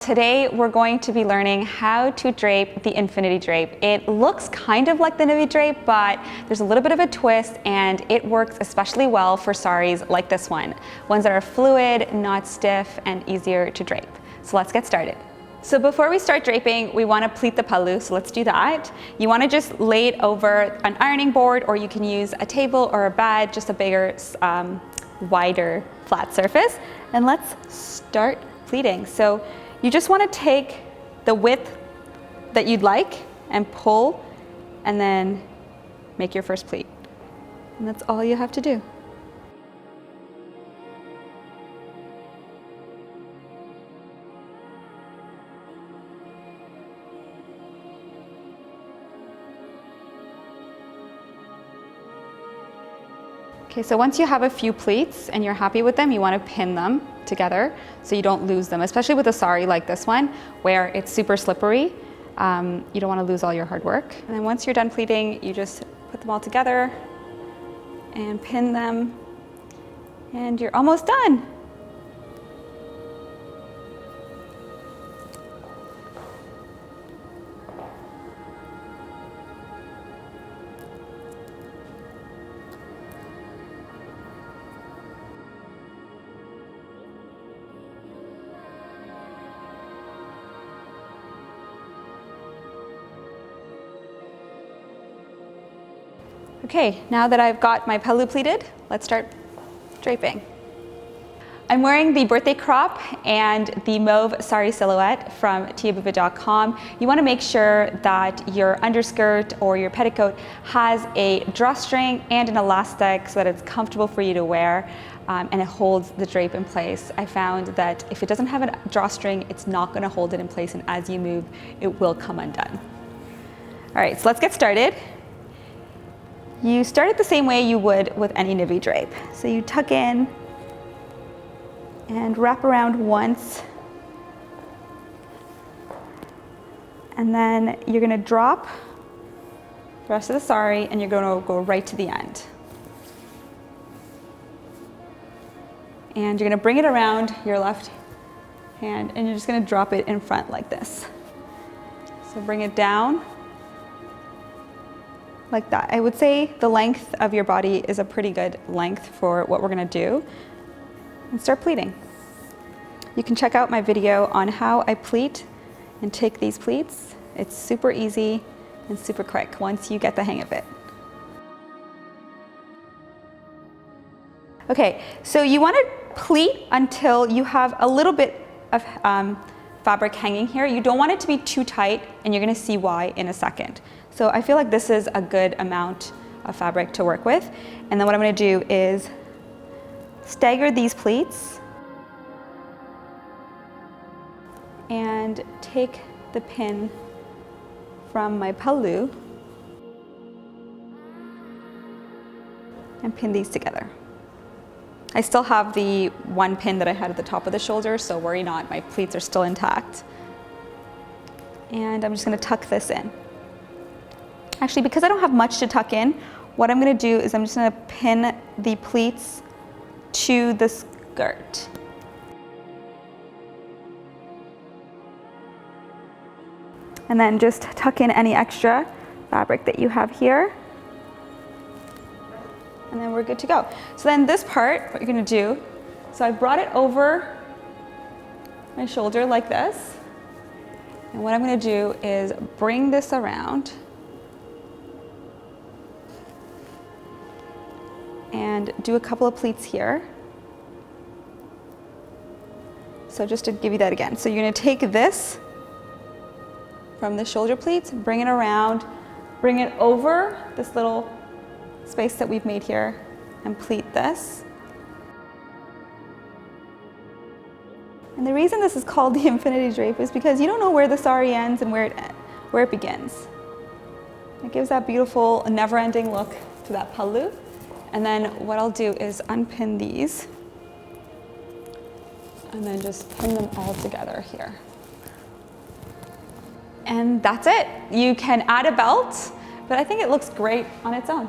Today we're going to be learning how to drape the infinity drape. It looks kind of like the navy drape, but there's a little bit of a twist and it works especially well for saris like this one. Ones that are fluid, not stiff, and easier to drape. So let's get started. So before we start draping, we want to pleat the pallu, so let's do that. You want to just lay it over an ironing board, or you can use a table or a bed, just a bigger, wider, flat surface. And let's start pleating. So you just want to take the width that you'd like and pull, and then make your first pleat. And that's all you have to do. Okay, so once you have a few pleats and you're happy with them, you want to pin them together so you don't lose them, especially with a sari like this one where it's super slippery. You don't want to lose all your hard work. And then once you're done pleating, you just put them all together and pin them, and you're almost done. Okay, now that I've got my pallu pleated, let's start draping. I'm wearing the birthday crop and the mauve Saree Silhouette from tiabhuva.com. You want to make sure that your underskirt or your petticoat has a drawstring and an elastic so that it's comfortable for you to wear, and it holds the drape in place. I found that if it doesn't have a drawstring, it's not going to hold it in place, and as you move, it will come undone. All right, so let's get started. You start it the same way you would with any navy drape. So you tuck in and wrap around once, and then you're going to drop the rest of the sari and you're going to go right to the end. And you're going to bring it around your left hand and you're just going to drop it in front like this. So bring it down like that. I would say the length of your body is a pretty good length for what we're gonna do. And start pleating. You can check out my video on how I pleat and take these pleats. It's super easy and super quick once you get the hang of it. Okay, so you wanna pleat until you have a little bit of fabric hanging here. You don't want it to be too tight, and you're gonna see why in a second. So I feel like this is a good amount of fabric to work with. And then what I'm gonna do is stagger these pleats and take the pin from my pallu and pin these together. I still have the one pin that I had at the top of the shoulder, so worry not, my pleats are still intact. And I'm just gonna tuck this in. Actually, because I don't have much to tuck in, what I'm gonna do is I'm just gonna pin the pleats to the skirt. And then just tuck in any extra fabric that you have here. And then we're good to go. So then this part, what you're gonna do, so I brought it over my shoulder like this. And what I'm gonna do is bring this around and do a couple of pleats here. So just to give you that again. So you're gonna take this from the shoulder pleats, bring it around, bring it over this little space that we've made here and pleat this. And the reason this is called the infinity drape is because you don't know where the sari ends and where it begins. It gives that beautiful, never-ending look to that pallu. And then what I'll do is unpin these and then just pin them all together here. And that's it. You can add a belt, but I think it looks great on its own.